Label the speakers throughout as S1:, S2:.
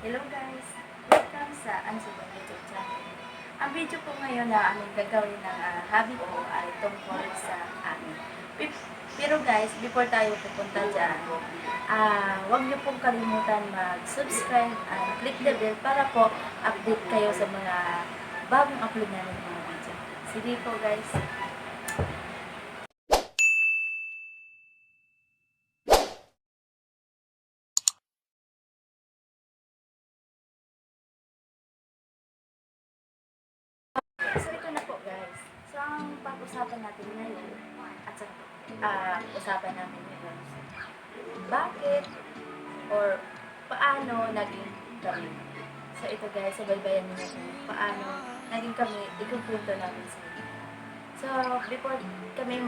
S1: Hello guys! Welcome sa Ansubang YouTube channel. Ang video po ngayon na aming gagawin ng hobby ko ay tungkol sa amin. Pero guys, before tayo pupunta dyan, huwag niyo pong kalimutan mag-subscribe and click the bell para po update kayo sa mga bagong upload namin mga video. Sige po guys! So ito na po guys. So ang pag-usapan natin ngayon at sa usapan namin ngayon, bakit or paano naging kami. So ito guys, sabaybayan niyo kung paano naging kami, ikupunto namin sa inyo. So before kami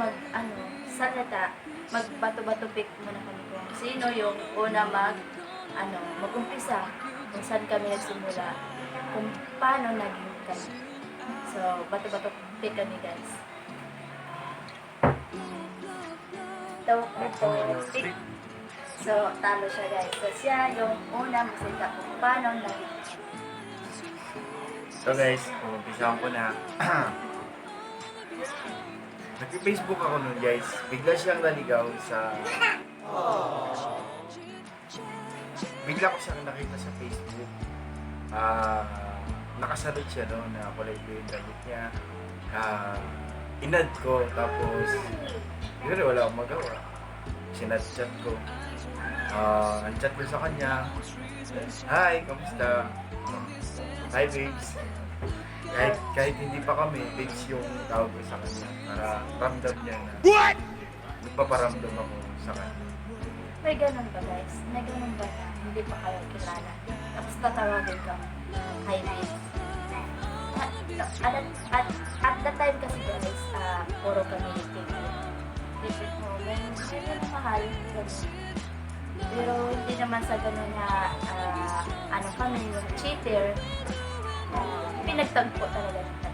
S1: salita, magbato-bato pick muna kami kung sino yung una mag-umpisa, kung saan kami nagsimula, kung paano naging kami. So, bato-bato pick kami guys. Bato pick. So, talo siya guys. So, siya yung una magsalita kung paano naging.
S2: So guys, umpisahan ko na. Nag-Facebook ako nun guys. Bigla siyang naligaw sa... Bigla ko siyang nakita sa Facebook. Nakasalit siya no, na kulay blue yung damit niya. Inad ko, tapos hindi wala akong magawa. Sinat-chat ko. Ang chat ko sa kanya, "Hi, kamusta? Hi babes." Kahit hindi pa kami, babes yung tawag ko sa kanya para ramdam niya na nagpaparamdam ako sa kanya.
S1: May ganun ba guys? May ganun ba na hindi pa kayo kilala? Tapos tatawagin ka, "Hi babe." At the time kasi guys, puro kami different moments, yun yung mahal. Pero hindi naman sa ganun na kami yung cheater, pinagtagpo talaga ng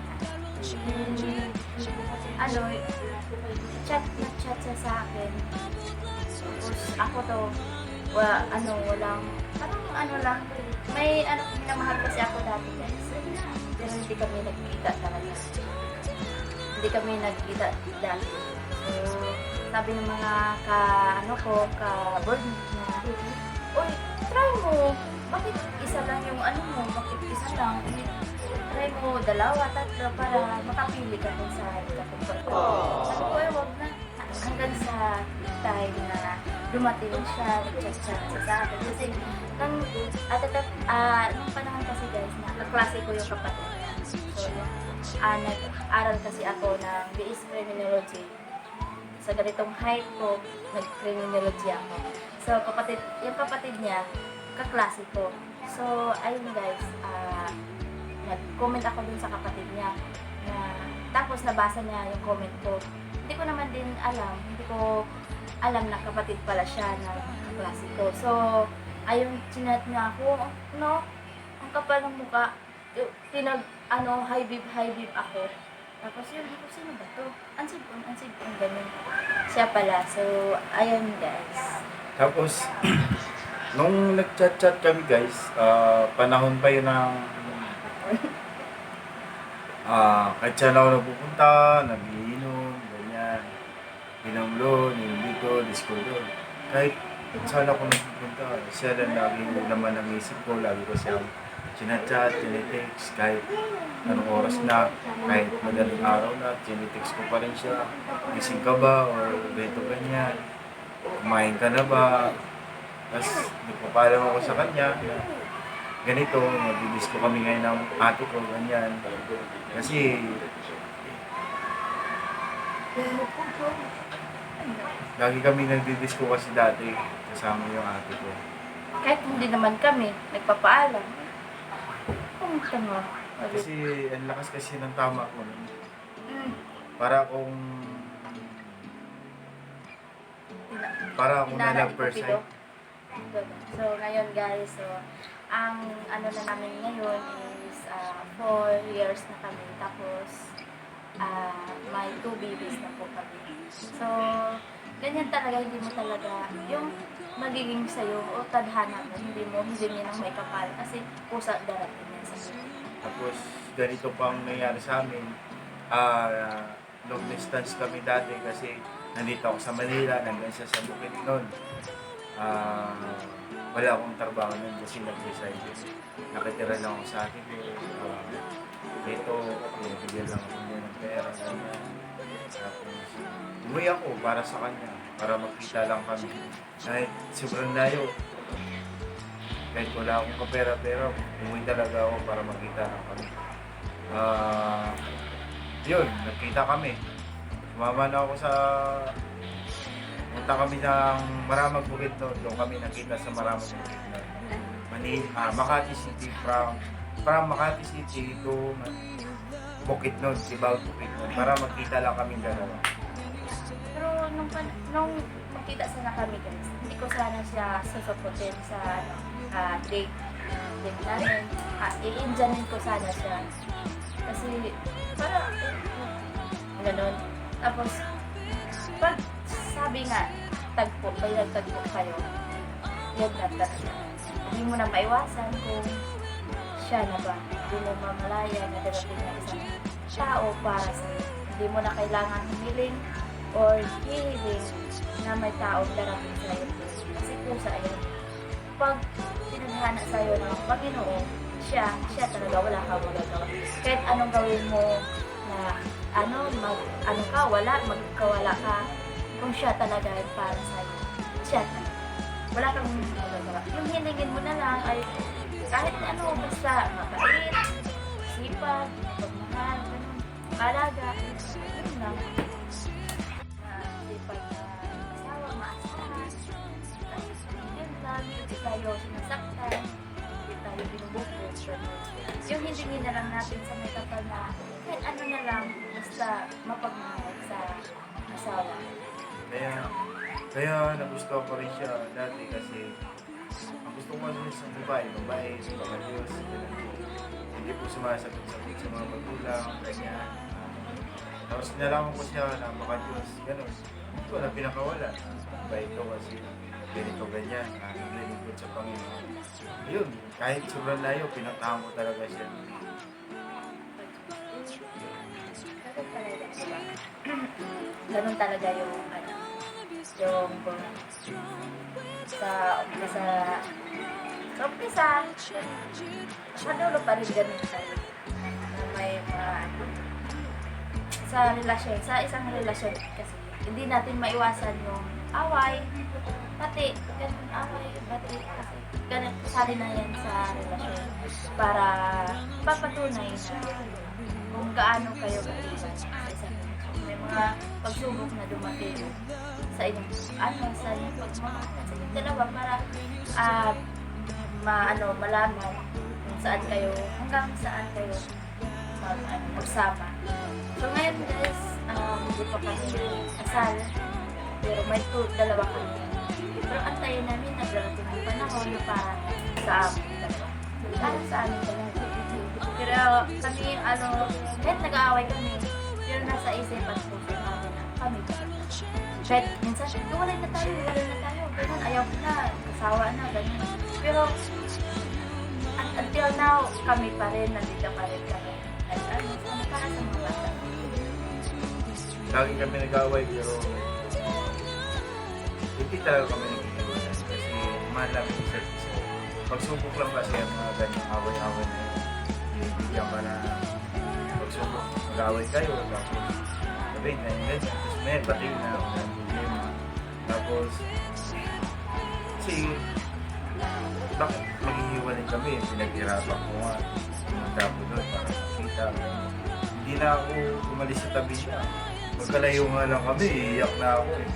S1: chat siya sa akin. Tapos ako to, walang, may minamahal kasi ako dati guys. Pero hindi kami nagkita talaga. Hindi kami nagkita dati. So, sabi ng mga ka-board na, "Uy, try mo. Bakit isa lang yung bakit isa lang? Try mo dalawa, tatlo para makapili ka kung sa ikakumpara." Sabi ko, wag na. Hanggang sa time na dumating siya, nag-chat sa akin. Kasi, nung panahon kasi guys, nakaklase ko yung kapatid niya. So, nag-aral kasi ako ng BS Criminology. Sa ganitong height ko, nag-criminology ako. So, yung kapatid niya, kaklase ko. So, ayun guys, nag-comment ako dun sa kapatid niya. Tapos, nabasa niya yung comment ko. Hindi ko alam na kapatid pala siya ng kaklase ko. So, ayun, chinat niya ako, ang kapal ng mukha, hi babe ako. Tapos yun, sino ba to? Ansibon, ganun. Siya pala. So, ayun guys.
S2: Tapos, nung nag-chat-chat kami guys, panahon pa yun ng kahit saan ako napupunta, nagiinom, ganyan. Inom doon, inom dito, disco doon. Kahit saan ako napupunta, siya lang lagi naman ang isip ko, lagi ko siyang chinachat, tinitext, kahit anong oras na, kahit madaling araw na, tinitext ko pa rin siya. Gising ka ba? Or ganito ganyan. Kumain ka na ba? Tapos, nagpapalam ako sa kanya na ganito, mag-disco kami ngayon ng ate ko, ganyan. Kasi, lagi kami nagdi-disco kasi dati, kasama yung ate ko.
S1: Kahit hindi naman kami, nagpapaalam. Pumunta mo.
S2: Kasi, ang lakas kasi ng tama ko. Para akong na-love first sight.
S1: So, ngayon guys, ang na namin ngayon is 4 years na kami. Tapos, may 2 babies na po kami. So, ganyan talaga, hindi mo talaga, yung magiging sa'yo o tadhana mo, hindi mo hingin ng may kapal kasi pusa darating yan sa iyo.
S2: Tapos ganito pang nangyari sa amin. Long distance kami dati kasi nandito ako sa Manila, nandun siya sa Bukid noon. Ah, wala akong trabaho nun kasi nag-resign. Nakitira lang ako sa akin ko. Dito, binibigyan lang ako niya ng pera. Ganyan. Tapos, umuwi ako para sa kanya, para magkita lang kami. Kahit sobrang layo, kahit wala akong kapera-pera, umuwi talaga ako para magkita lang kami. Yun, nagkita kami. Sumama na ako sa... Punta kami ng Maramag Bukid noon. Doon kami nakita sa Maramag Bukid noon. Makati City from Makati City to Bukid noon, Sibao Bukid noon. Para magkita lang kami dalawa.
S1: Pero nung magkita sana kami guys, hindi ko sana siya susuputin sa date namin. I-enjoyin ko sana siya. Kasi para ganun. Tapos pag sabi nga tagpo, may nagtagpo kayo, yan na talaga. Hindi mo na maiwasan kung siya na ba. Hindi mo mamalaya na darating na isang tao para sa'yo. Hindi mo na kailangan humiling or hihiling na may taong darating sa'yo. Kasi pusa yun. Pag tinadhana sa'yo ng Panginoon, siya talaga, wala kang magagawa. Kahit anong gawin mo na magkawala ka, kung siya talaga ay para sa'yo, siya talaga. Wala kang magagawa. Yung hiningin mo na lang ay kahit basta mabait, sipag, pagmahal, ganun, alaga, yun lang. Sipag na asawa, maasahan, yun lang, hindi tayo sinasaktan, hindi tayo binubukod, yung hindi na lang natin sa may kapal na kahit ano na lang, basta mapagmahal sa asawa.
S2: Kaya nagustuhan ko rin siya dati kasi ang gusto ko kasi sa babae, baka Diyos, ganun po. Hindi po sumasagot-sagot sa mga magulang, ganyan. Tapos nalaman ko siya na baka Diyos, ganun. Hindi ko na pinakawala. Babae ito kasi ganito ganyan, naglilingkod sa Panginoon. Yun, kahit sobrang layo, pinatahan ko talaga siya.
S1: Ganun talaga yung sa umpisa, sa dulo pa rin ganun tayo. Na may mga sa isang relasyon kasi hindi natin maiwasan yung away, bati, ganun away, bati kasi ganun, sali na yan sa relasyon para papatunay na kung gaano kayo kaibigan sa isang relasyon. May mga pagsubok na dumating sa inyong pagmamahal sa inyong dalawa para malaman kung saan kayo, hanggang saan kayo magsama. So ngayon guys, hindi pa kami kasal, pero may dalawa kami. Pero antayin namin na darating ang panahon para sa amin dalawa. Para sa amin dalawa. Pero kami, kahit nag-aaway kami, pero nasa isip at puso namin na kami. Kahit minsan, hiwalay na tayo, ganun, ayaw ko na, kasawa na, ganun. Pero, until now, kami pa rin, nandito pa rin kami. Para sa mga bata.
S2: Lagi kami nag-away pero hindi talaga kami nag-iiwanan kasi mahal namin isa't isa. Pagsubok lang kasi ang mga ganyang away-away na yun. Bibigyan ka na pagsubok, mag-away kayo, tapos sabihin na yung ganyan, tapos may bating na problema. Tapos, kasi bakit maghihiwalay kami? Pinaghirapan ko nga, pumunta ko doon para makita. Hindi na ako umalis sa tabi niya. Magkalayo nga lang kami, iiyak na ako eh.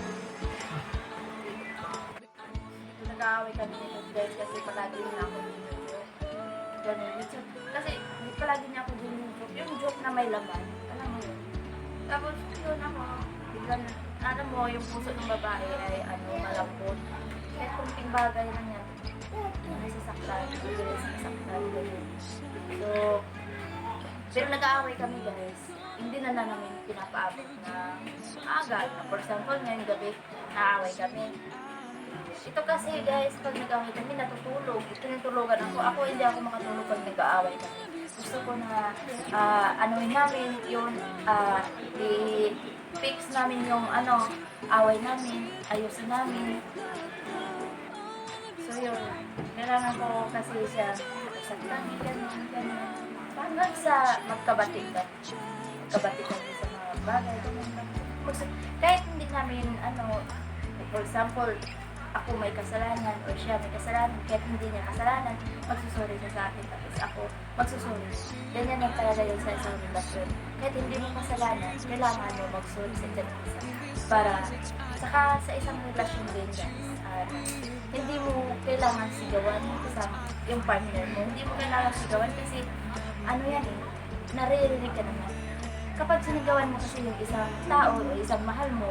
S1: Nag-aaway kami nito guys kasi palagi na ako joke. Ganun. Kasi palagi niya ako joke. Yung joke na may laman. Alam mo yun. Tapos yun ako, biglang, alam mo, yung puso ng babae ay malambot. Kahit kunting bagay lang yan. Nasasaktan. So, Pero nag-aaway kami guys, hindi na namin pinapaabot na aga. For example, ngayong gabi, naaway kami. Ito kasi guys, pag nag-aaway kami, natutulog. Tinutulugan ako. Ako hindi ako makatulog pag nag-aaway kami. Gusto ko na anuin namin yun, i-fix namin yung away namin, ayusin namin. So yun, kailangan ko kasi siya saktan, ganun. Hanggang sa magkabatik kami. Magkabatik kami sa mga bagay. Kahit hindi namin, for example, ako may kasalanan o siya may kasalanan, kahit hindi niya kasalanan, magsusuri siya sa akin, tapos ako magsusuri. Ganyan lang talaga yun sa isang relasyon. Kahit hindi mo kasalanan, kailangan mo magsuri sa isa't isa. Para, saka sa isang relasyon din guys, hindi mo kailangan sigawan yung partner mo. Hindi mo kailangan sigawan kasi, naririnig ka naman. Kapag sinigawan mo kasi yung isang tao o isang mahal mo,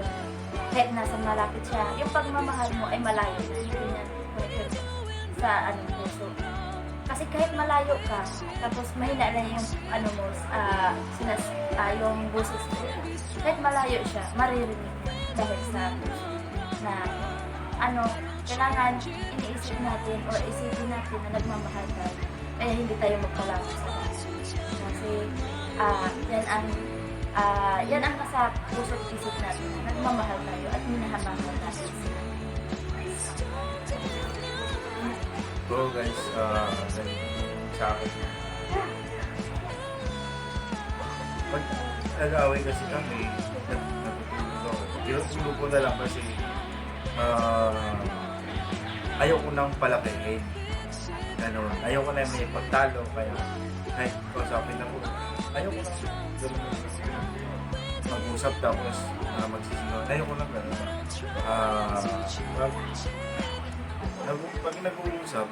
S1: kahit nasa malapit siya, yung pagmamahal mo ay malayo. Hindi niya connected sa puso. Kasi kahit malayo ka, tapos mahina na yung yung boses mo. Kahit malayo siya, maririnig niya dahil sa puso. Na kailangan iniisip natin o isipin natin na nagmamahal tayo. Kaya hindi tayo magpalapit sa puso. Kasi yan ang nasa puso't isip natin. Nagmamahal tayo at minahamahal natin sila.
S2: So guys, sa akin. Pag nag-aaway kasi kami, natutulog ako. Tinutulog ko na lang kasi ayaw ko nang palakihin. Ganun. Ayaw ko na may pagtalo, kaya kahit kausapin ako, ayaw ko na mag-usap tapos magsisigaw. Ayaw ko na gano'n. Pag nag-uusap,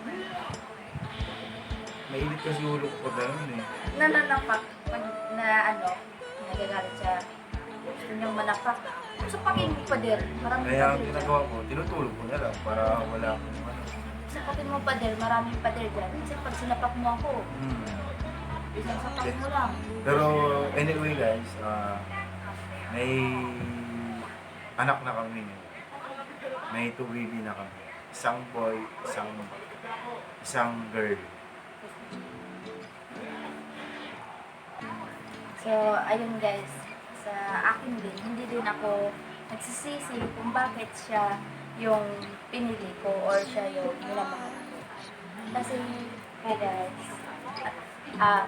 S2: mainit kasi ulo ko pag gano'n eh.
S1: Nananapak pag nagagalit siya. Gusto niyang manapak. Sapakin mo pader. Maraming
S2: Kaya ang
S1: pader dyan.
S2: ginagawa ko, tinutulog ko na lang para wala akong
S1: Sapakin mo pader. Maraming pader dyan. Kasi pag sinapak mo ako, isang sapak mo lang.
S2: Pero anyway guys, may anak na kami. May 2 baby na kami. Isang boy, isang girl.
S1: So, ayun guys, sa akin din, hindi din ako nagsisisi kung bakit siya yung pinili ko or siya yung minamahal ko. Kasi, guys,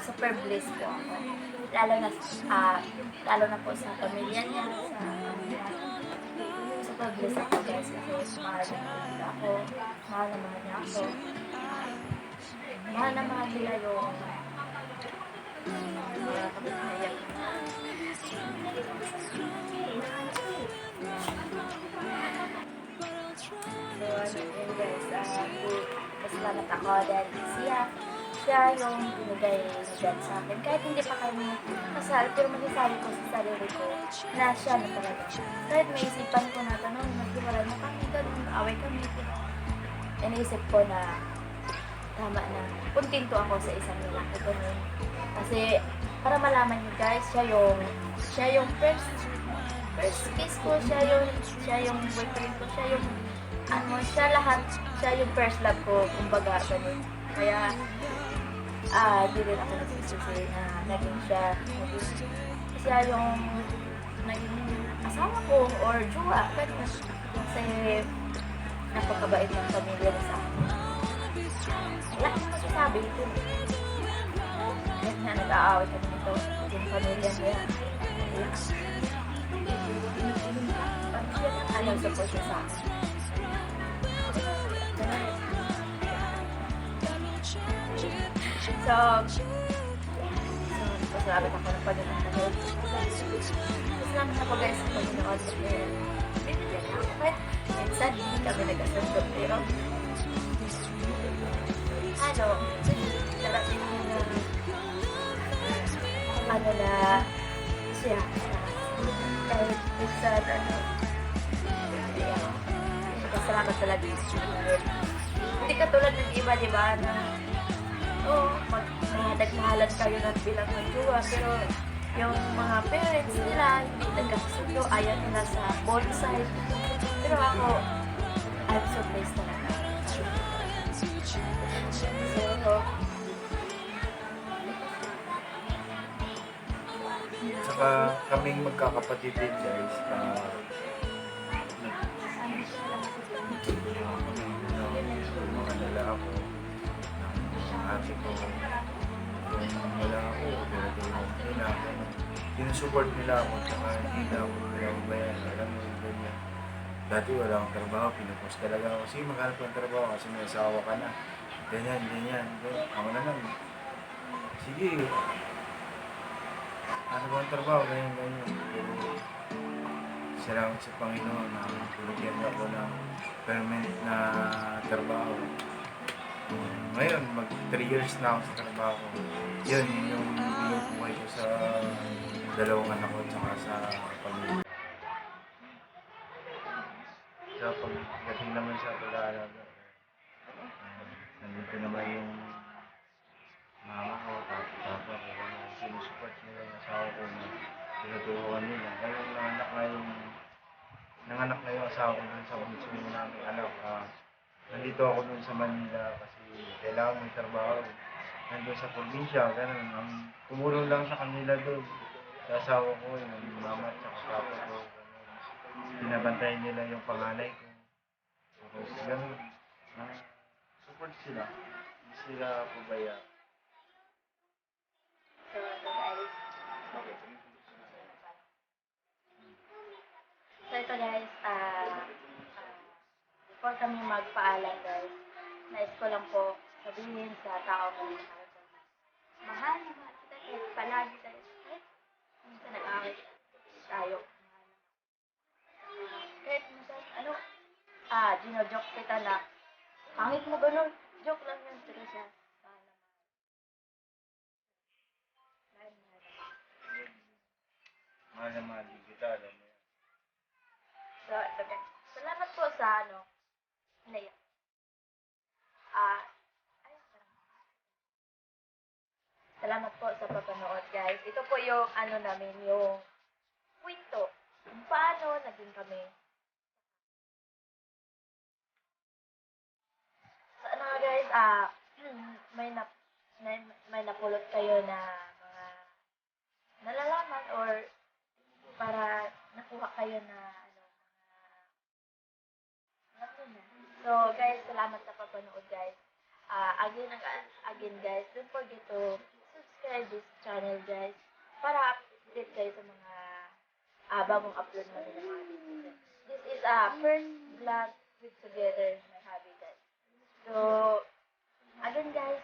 S1: super blessed po ako. Lalo na po sa pamilya niya, super blessed ako guys kasi mahal na ako, mahal na mahal niya ako. Mahal na mahal nila yung mga kapitbayan. So, yun guys, pasalamat ako dahil siya yung binigay ni God sa akin. Kahit hindi pa kami kasal, pero masasabi ko sa sarili ko na siya na talaga. Kahit may isipan ko na tanong, naghiwalay na kami, ganun, away kami. Iniisip ko na tama na. Kontento ako sa isang lalaki ko nun. Kasi, para malaman niyo guys, siya yung first kiss ko, siya yung boyfriend ko, siya yung first love ko, kumbaga, ganun. Kaya, di rin ako nagsisisi na naging siya yung naging asawa ko or jowa, ganun. Kasi, napakabait ng pamilya niya sa akin. Wala akong masasabi ito. Kahit na nag-aaway kami nito, yung pamilya niya. Support siya sa akin. So, pasalamat ako ng pagkakataon. Pasalamat ako guys sa pagkakataon. Bibigyan niya ako. Kahit minsan, hindi kami nag-asundo. Pero, darating na siya. Kahit minsan, pasalamat talaga yung Hindi katulad ng iba, di ba, na pag may nagmahalan kayo ng bilang magjowa, pero yung mga parents nila hindi nagkasundo, ayaw nila sa both side. Pero ako, I'm surprised talaga. So,
S2: Saka kaming magkakapatid din guys, mga nila ako, ng ate ko, kung wala ako, tinutulong nila, sinusupport nila ako, saka hindi na ako pinababayaan, alam mo yung ganyan. Dati wala akong trabaho, pinupost talaga ako, sige maghanap ng trabaho kasi may asawa ka na, ganyan, ganyan, ako naman, sige, ano ba ang trabaho, ganyan, ganyan. Pero, salamat sa Panginoon na tulogyan niya ako ng permanent na trabaho. Ngayon, mag 3 years na ako sa trabaho. Yun yung buhay ko sa dalawang anak ko tsaka sa pamilya. Sa pagdating naman sa pag-aalaga, nandito naman yung mama ko, papa ko, sinusupport nila yung asawa ko na tinuturuan nila. Ngayon, nanganak na yung asawa ko dun sa mismo namin anak. Nandito ako dun sa Manila kasi kailangan may trabaho. Nandun sa probinsya, ganun. Ang tumulong lang sa kanila dun. Sa asawa ko, yung mama at saka papa ko. Binabantayan nila yung panganay ko. Tapos ganun. Support sila. Hindi sila pabaya.
S1: so ito guys, before kami magpaalam guys, nais ko lang po sabihin sa taong mahal na mahal kita kahit palagi tayo, kahit minsan nag-awit tayo. Kahit minsan, ginojoke kita na, pangit mo ganun, joke lang yun, pero siya, mahal na mahal.
S2: Mahal na mahal din kita, alam mo yan.
S1: So, ito guys, salamat po sa naiyak. Ah, ay, salamat po sa papanood guys. Ito po yung namin, yung kwento. Kung paano naging kami. So, ano nga guys, may na, may napulot kayo na mga nalalaman or para nakuha kayo na so guys, salamat sa papanood guys. Again guys, don't forget to subscribe this channel guys para update kayo sa mga bagong upload namin ng mga videos. This is first vlog with together my hobby guys. So again guys,